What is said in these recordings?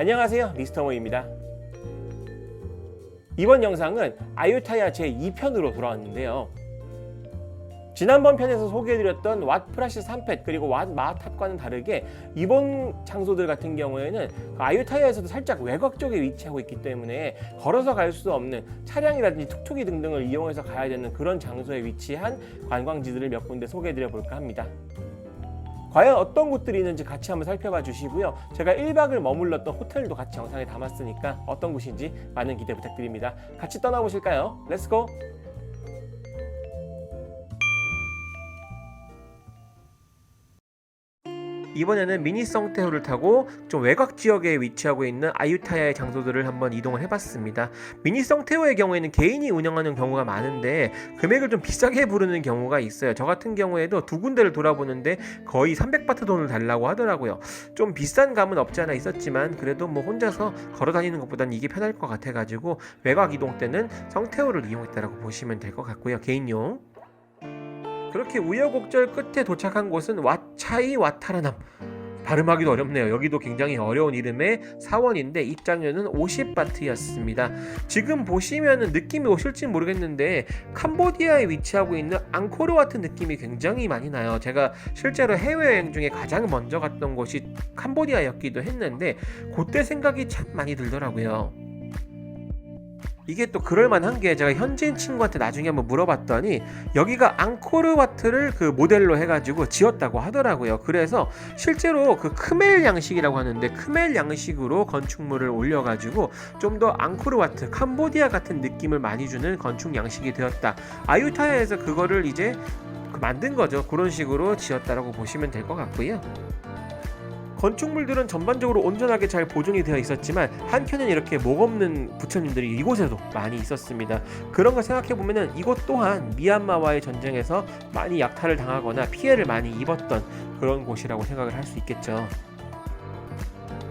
안녕하세요, 미스터 모입니다. 이번 영상은 아유타야 제2편으로 돌아왔는데요. 지난번 편에서 소개해드렸던 왓 플러시 3팻 그리고 왓 마하탑과는 다르게 이번 장소들 같은 경우에는 아유타야에서도 살짝 외곽 쪽에 위치하고 있기 때문에 걸어서 갈 수 없는 차량이라든지 툭툭이 등등을 이용해서 가야 되는 그런 장소에 위치한 관광지들을 몇 군데 소개해드려 볼까 합니다. 과연 어떤 곳들이 있는지 같이 한번 살펴봐 주시고요. 제가 1박을 머물렀던 호텔도 같이 영상에 담았으니까 어떤 곳인지 많은 기대 부탁드립니다. 같이 떠나보실까요? 렛츠고! 이번에는 미니 성테호를 타고 좀 외곽 지역에 위치하고 있는 아유타야의 장소들을 한번 이동을 해봤습니다. 미니 성테호의 경우에는 개인이 운영하는 경우가 많은데 금액을 좀 비싸게 부르는 경우가 있어요. 저 같은 경우에도 두 군데를 돌아보는데 거의 300바트 돈을 달라고 하더라고요. 좀 비싼 감은 없지 않아 있었지만 그래도 뭐 혼자서 걸어 다니는 것보다는 이게 편할 것 같아가지고 외곽 이동 때는 성테호를 이용했다라고 보시면 될 것 같고요. 개인용. 그렇게 우여곡절 끝에 도착한 곳은 왓차이 와타라남. 발음하기도 어렵네요. 여기도 굉장히 어려운 이름의 사원인데 입장료는 50바트였습니다. 지금 보시면은 느낌이 오실지 모르겠는데 캄보디아에 위치하고 있는 앙코르와트 느낌이 굉장히 많이 나요. 제가 실제로 해외여행 중에 가장 먼저 갔던 곳이 캄보디아였기도 했는데 그때 생각이 참 많이 들더라고요. 이게 또 그럴만한 게 제가 현지인 친구한테 나중에 한번 물어봤더니 여기가 앙코르와트를 그 모델로 해가지고 지었다고 하더라고요. 그래서 실제로 그 크멜 양식이라고 하는데 크멜 양식으로 건축물을 올려가지고 좀 더 앙코르와트, 캄보디아 같은 느낌을 많이 주는 건축 양식이 되었다. 아유타야에서 그거를 이제 만든 거죠. 그런 식으로 지었다라고 보시면 될 것 같고요. 건축물들은 전반적으로 온전하게 잘 보존이 되어 있었지만 한켠엔 이렇게 목없는 부처님들이 이곳에도 많이 있었습니다. 그런 걸 생각해보면 이곳 또한 미얀마와의 전쟁에서 많이 약탈을 당하거나 피해를 많이 입었던 그런 곳이라고 생각을 할 수 있겠죠.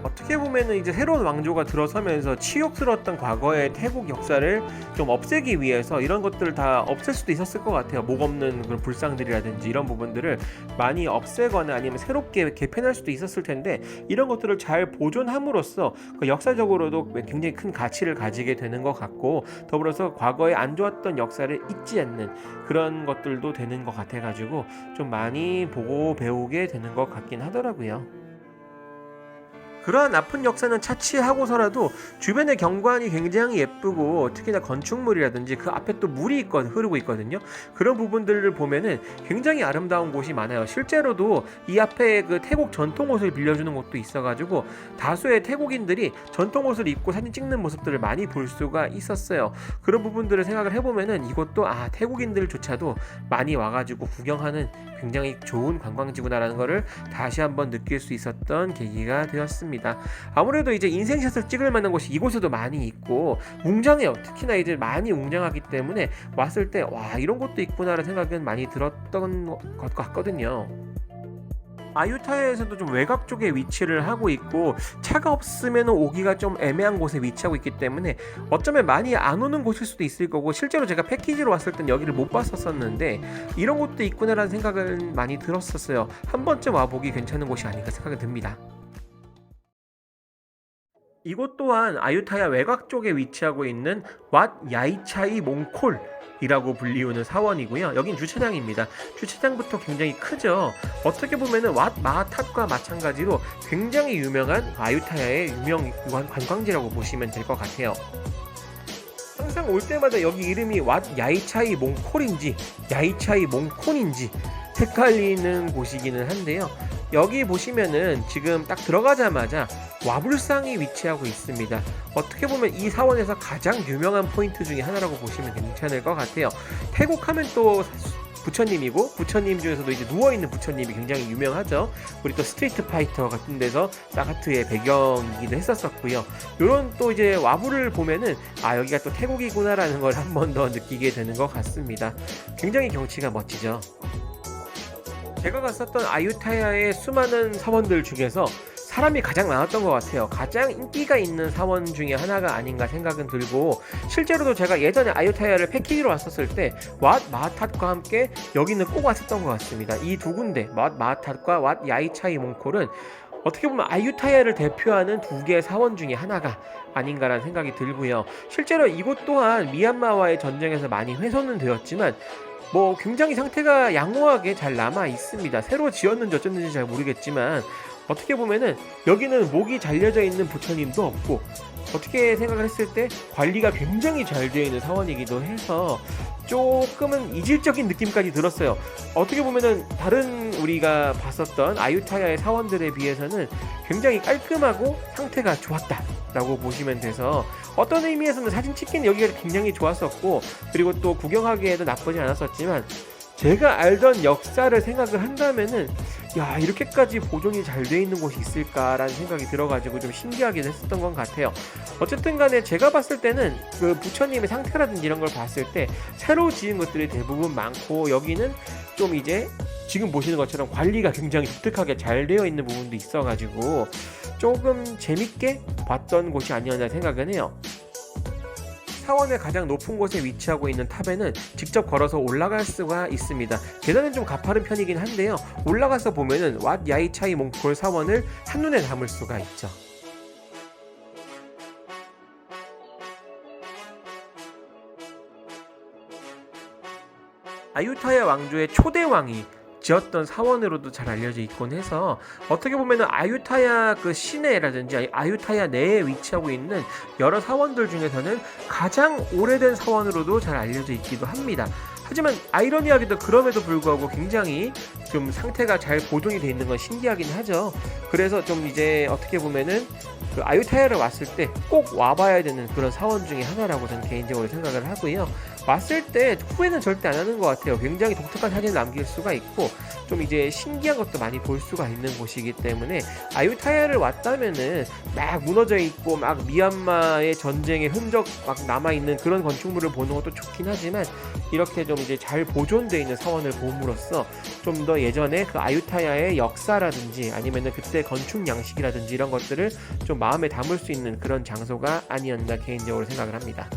어떻게 보면은 이제 새로운 왕조가 들어서면서 치욕스러웠던 과거의 태국 역사를 좀 없애기 위해서 이런 것들을 다 없앨 수도 있었을 것 같아요. 목 없는 그런 불상들이라든지 이런 부분들을 많이 없애거나 아니면 새롭게 개편할 수도 있었을 텐데 이런 것들을 잘 보존함으로써 그 역사적으로도 굉장히 큰 가치를 가지게 되는 것 같고 더불어서 과거에 안 좋았던 역사를 잊지 않는 그런 것들도 되는 것 같아가지고 좀 많이 보고 배우게 되는 것 같긴 하더라고요. 그러한 아픈 역사는 차치하고서라도 주변의 경관이 굉장히 예쁘고 특히나 건축물이라든지 그 앞에 또 물이 흐르고 있거든요. 그런 부분들을 보면은 굉장히 아름다운 곳이 많아요. 실제로도 이 앞에 그 태국 전통 옷을 빌려주는 곳도 있어가지고 다수의 태국인들이 전통 옷을 입고 사진 찍는 모습들을 많이 볼 수가 있었어요. 그런 부분들을 생각을 해보면은 이것도 태국인들조차도 많이 와가지고 구경하는 굉장히 좋은 관광지구나라는 것을 다시 한번 느낄 수 있었던 계기가 되었습니다. 아무래도 이제 인생샷을 찍을 만한 곳이 이곳에도 많이 있고 웅장해요. 특히나 이제 많이 웅장하기 때문에 왔을 때 와 이런 곳도 있구나라는 생각은 많이 들었던 것 같거든요. 아유타야에서도 좀 외곽 쪽에 위치를 하고 있고 차가 없으면 오기가 좀 애매한 곳에 위치하고 있기 때문에 어쩌면 많이 안 오는 곳일 수도 있을 거고 실제로 제가 패키지로 왔을 땐 여기를 못 봤었는데 이런 곳도 있구나라는 생각을 많이 들었었어요. 한 번쯤 와보기 괜찮은 곳이 아닌가 생각이 듭니다. 이곳 또한 아유타야 외곽 쪽에 위치하고 있는 왓 야이차이 몽콜 이라고 불리우는 사원이고요. 여긴 주차장입니다. 주차장부터 굉장히 크죠. 어떻게 보면은 왓 마하탑과 마찬가지로 굉장히 유명한 아유타야의 유명 관광지라고 보시면 될 것 같아요. 항상 올 때마다 여기 이름이 왓 야이차이 몽콜인지 야이차이 몽콘인지 헷갈리는 곳이기는 한데요. 여기 보시면은 지금 딱 들어가자마자 와불상이 위치하고 있습니다. 어떻게 보면 이 사원에서 가장 유명한 포인트 중에 하나라고 보시면 괜찮을 것 같아요. 태국 하면 또 부처님이고 부처님 중에서도 이제 누워있는 부처님이 굉장히 유명하죠. 우리 또 스트리트 파이터 같은 데서 사가트의 배경이기도 했었고요. 요런 또 이제 와불을 보면은 여기가 또 태국이구나라는 걸 한 번 더 느끼게 되는 것 같습니다. 굉장히 경치가 멋지죠. 제가 갔었던 아유타야의 수많은 사원들 중에서 사람이 가장 많았던 것 같아요. 가장 인기가 있는 사원 중에 하나가 아닌가 생각은 들고 실제로도 제가 예전에 아유타야를 패키지로 왔었을 때 왓 마하탓과 함께 여기는 꼭 왔었던 것 같습니다. 이 두 군데 왓 마하탓과 왓 야이차이 몽콜은 어떻게 보면 아유타야를 대표하는 두 개의 사원 중에 하나가 아닌가라는 생각이 들고요. 실제로 이곳 또한 미얀마와의 전쟁에서 많이 훼손은 되었지만 굉장히 상태가 양호하게 잘 남아 있습니다. 새로 지었는지 어쨌는지 잘 모르겠지만 어떻게 보면은 여기는 목이 잘려져 있는 부처님도 없고, 어떻게 생각을 했을 때 관리가 굉장히 잘 되어 있는 사원이기도 해서 조금은 이질적인 느낌까지 들었어요. 어떻게 보면은 다른 우리가 봤었던 아유타야의 사원들에 비해서는 굉장히 깔끔하고 상태가 좋았다라고 보시면 돼서 어떤 의미에서는 사진 찍기는 여기가 굉장히 좋았었고, 그리고 또 구경하기에도 나쁘지 않았었지만 제가 알던 역사를 생각을 한다면은 야, 이렇게까지 보존이 잘 돼 있는 곳이 있을까라는 생각이 들어가지고 좀 신기하긴 했었던 것 같아요. 어쨌든 간에 제가 봤을 때는 그 부처님의 상태라든지 이런 걸 봤을 때 새로 지은 것들이 대부분 많고, 여기는 좀 이제 지금 보시는 것처럼 관리가 굉장히 독특하게 잘 되어 있는 부분도 있어가지고 조금 재밌게 봤던 곳이 아니었나 생각은 해요. 사원의 가장 높은 곳에 위치하고 있는 탑에는 직접 걸어서 올라갈 수가 있습니다. 계단은 좀 가파른 편이긴 한데요, 올라가서 보면은 왓 야이차이 몽골 사원을 한눈에 담을 수가 있죠. 아유타야 왕조의 초대왕이 지었던 사원으로도 잘 알려져 있곤 해서 어떻게 보면은 아유타야 그 시내라든지 아유타야 내에 위치하고 있는 여러 사원들 중에서는 가장 오래된 사원으로도 잘 알려져 있기도 합니다. 하지만 아이러니하게도 그럼에도 불구하고 굉장히 좀 상태가 잘 보존이 돼 있는 건 신기하긴 하죠. 그래서 좀 이제 어떻게 보면은 그 아유타야를 왔을 때 꼭 와봐야 되는 그런 사원 중에 하나라고 저는 개인적으로 생각을 하고요. 왔을 때 후회는 절대 안 하는 것 같아요. 굉장히 독특한 사진을 남길 수가 있고 좀 이제 신기한 것도 많이 볼 수가 있는 곳이기 때문에 아유타야를 왔다면은 막 무너져 있고 막 미얀마의 전쟁의 흔적 막 남아있는 그런 건축물을 보는 것도 좋긴 하지만, 이렇게 좀 이제 잘 보존되어 있는 사원을 봄으로써 좀 더 예전에 그 아유타야의 역사라든지 아니면은 그때 건축 양식이라든지 이런 것들을 좀 마음에 담을 수 있는 그런 장소가 아니었나 개인적으로 생각을 합니다.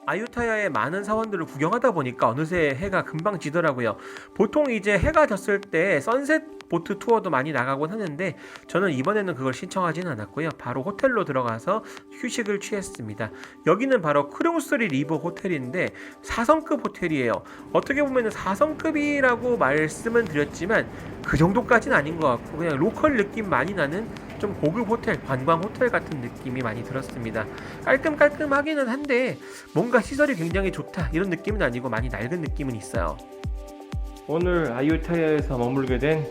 아유타야의 많은 사원들을 구경하다 보니까 어느새 해가 금방 지더라고요. 보통 이제 해가 졌을 때 선셋 보트 투어도 많이 나가곤 하는데 저는 이번에는 그걸 신청하지는 않았고요. 바로 호텔로 들어가서 휴식을 취했습니다. 여기는 바로 크룡스리 리버 호텔인데 4성급 호텔이에요. 어떻게 보면 4성급이라고 말씀은 드렸지만 그 정도까지는 아닌 것 같고 그냥 로컬 느낌 많이 나는 좀 고급 호텔, 관광 호텔 같은 느낌이 많이 들었습니다. 깔끔하기는 한데 뭔가 시설이 굉장히 좋다 이런 느낌은 아니고 많이 낡은 느낌은 있어요. 오늘 아유타야에서 머물게 된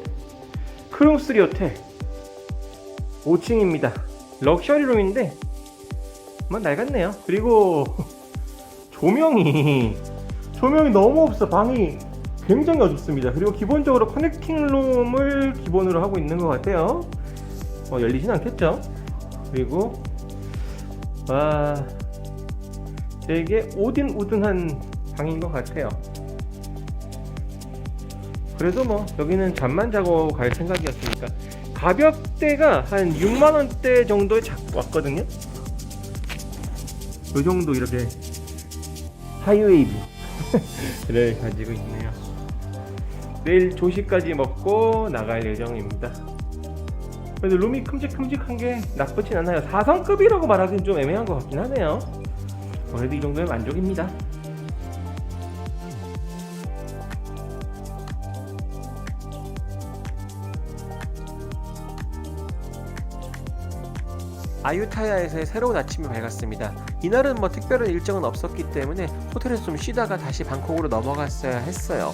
크롱스리 호텔 5층입니다. 럭셔리룸인데 낡았네요. 그리고 조명이 너무 없어. 방이 굉장히 어둡습니다. 그리고 기본적으로 커넥팅룸을 기본으로 하고 있는 것 같아요. 열리진 않겠죠. 그리고 되게 오든오든한 방인 것 같아요. 그래도 여기는 잠만 자고 갈 생각이었으니까 가격대가 한 6만원대 정도에 왔거든요. 요 정도 이렇게 하이웨이브를 가지고 있네요. 내일 조식까지 먹고 나갈 예정입니다. 그래도 룸이 큼직큼직한 게 나쁘진 않아요. 4성급이라고 말하기는 좀 애매한 것 같긴 하네요. 그래도 이 정도면 만족입니다. 아유타야에서의 새로운 아침이 밝았습니다. 이날은 특별한 일정은 없었기 때문에 호텔에서 좀 쉬다가 다시 방콕으로 넘어갔어야 했어요.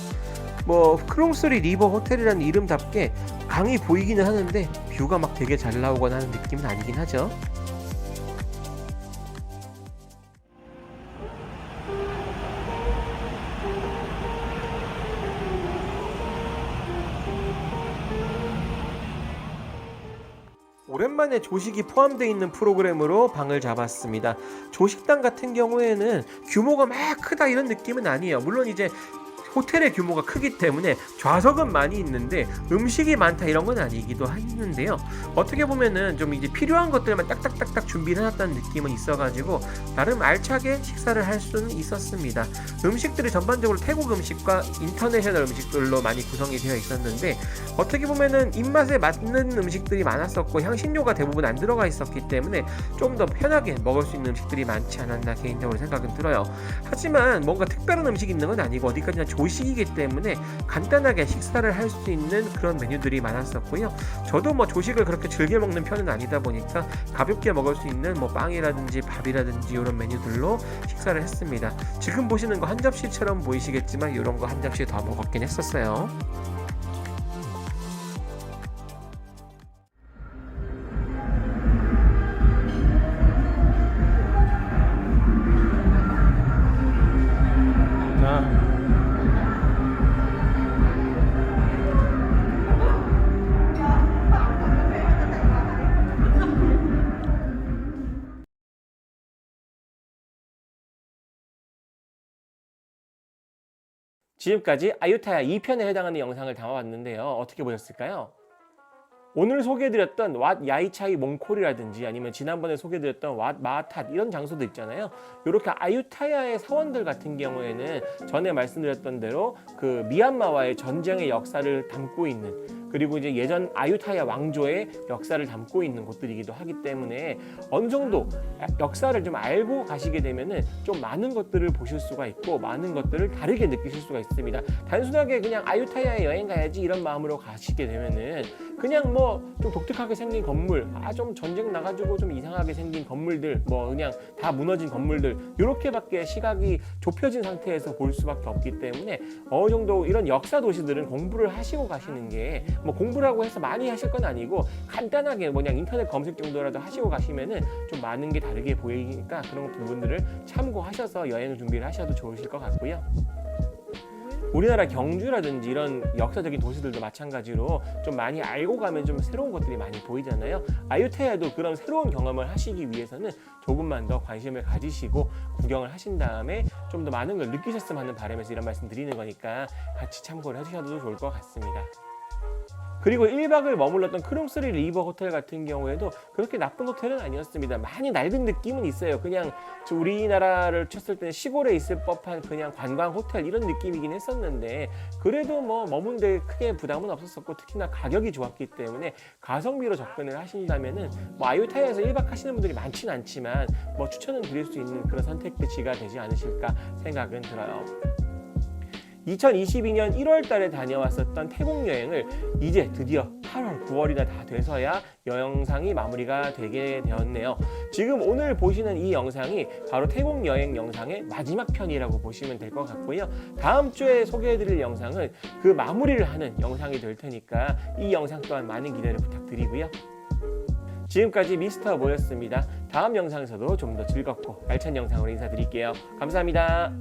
크롱스리 리버 호텔이라는 이름답게 강이 보이기는 하는데 뷰가 되게 잘 나오거나 하는 느낌은 아니긴 하죠. 오랜만에 조식이 포함되어 있는 프로그램으로 방을 잡았습니다. 조식당 같은 경우에는 규모가 막 크다 이런 느낌은 아니에요. 물론 이제 호텔의 규모가 크기 때문에 좌석은 많이 있는데 음식이 많다 이런 건 아니기도 했는데요. 어떻게 보면은 좀 이제 필요한 것들만 딱딱딱딱 준비를 해놨다는 느낌은 있어가지고 나름 알차게 식사를 할 수는 있었습니다. 음식들이 전반적으로 태국 음식과 인터내셔널 음식들로 많이 구성이 되어 있었는데 어떻게 보면은 입맛에 맞는 음식들이 많았었고 향신료가 대부분 안 들어가 있었기 때문에 좀 더 편하게 먹을 수 있는 음식들이 많지 않았나 개인적으로 생각은 들어요. 하지만 뭔가 특별한 음식이 있는 건 아니고 어디까지나 조식이기 때문에 간단하게 식사를 할 수 있는 그런 메뉴들이 많았었고요. 저도 뭐 조식을 그렇게 즐겨 먹는 편은 아니다 보니까 가볍게 먹을 수 있는 뭐 빵이라든지 밥이라든지 이런 메뉴들로 식사를 했습니다. 지금 보시는 거 한 접시처럼 보이시겠지만 이런 거 한 접시 더 먹었긴 했었어요. 지금까지 아유타야 2편에 해당하는 영상을 담아봤는데요. 어떻게 보셨을까요? 오늘 소개해드렸던 왓 야이차이 몽콜이라든지 아니면 지난번에 소개해드렸던 왓 마하탓 이런 장소들 있잖아요. 이렇게 아유타야의 사원들 같은 경우에는 전에 말씀드렸던 대로 그 미얀마와의 전쟁의 역사를 담고 있는 그리고 이제 예전 아유타야 왕조의 역사를 담고 있는 곳들이기도 하기 때문에 어느 정도 역사를 좀 알고 가시게 되면은 좀 많은 것들을 보실 수가 있고 많은 것들을 다르게 느끼실 수가 있습니다. 단순하게 그냥 아유타야에 여행 가야지 이런 마음으로 가시게 되면은 그냥 뭐 좀 독특하게 생긴 건물, 좀 전쟁 나가지고 좀 이상하게 생긴 건물들, 뭐 그냥 다 무너진 건물들 이렇게밖에 시각이 좁혀진 상태에서 볼 수밖에 없기 때문에 어느 정도 이런 역사 도시들은 공부를 하시고 가시는 게 뭐 공부라고 해서 많이 하실 건 아니고 간단하게 뭐 그냥 인터넷 검색 정도라도 하시고 가시면은 좀 많은 게 다르게 보이니까 그런 부분들을 참고하셔서 여행을 준비를 하셔도 좋으실 것 같고요. 우리나라 경주라든지 이런 역사적인 도시들도 마찬가지로 좀 많이 알고 가면 좀 새로운 것들이 많이 보이잖아요. 아유타야도 그런 새로운 경험을 하시기 위해서는 조금만 더 관심을 가지시고 구경을 하신 다음에 좀 더 많은 걸 느끼셨으면 하는 바람에서 이런 말씀 드리는 거니까 같이 참고를 해주셔도 좋을 것 같습니다. 그리고 1박을 머물렀던 크롱스리 리버 호텔 같은 경우에도 그렇게 나쁜 호텔은 아니었습니다. 많이 낡은 느낌은 있어요. 그냥 우리나라를 쳤을 때는 시골에 있을 법한 그냥 관광 호텔 이런 느낌이긴 했었는데 그래도 뭐 머문 데 크게 부담은 없었었고 특히나 가격이 좋았기 때문에 가성비로 접근을 하신다면은 뭐 아유타야에서 1박 하시는 분들이 많지는 않지만 뭐 추천은 드릴 수 있는 그런 선택지가 되지 않으실까 생각은 들어요. 2022년 1월 달에 다녀왔었던 태국 여행을 이제 드디어 8월, 9월이나 다 돼서야 영상이 마무리가 되게 되었네요. 지금 오늘 보시는 이 영상이 바로 태국 여행 영상의 마지막 편이라고 보시면 될 것 같고요. 다음 주에 소개해드릴 영상은 그 마무리를 하는 영상이 될 테니까 이 영상 또한 많은 기대를 부탁드리고요. 지금까지 미스터 모였습니다. 다음 영상에서도 좀 더 즐겁고 알찬 영상으로 인사드릴게요. 감사합니다.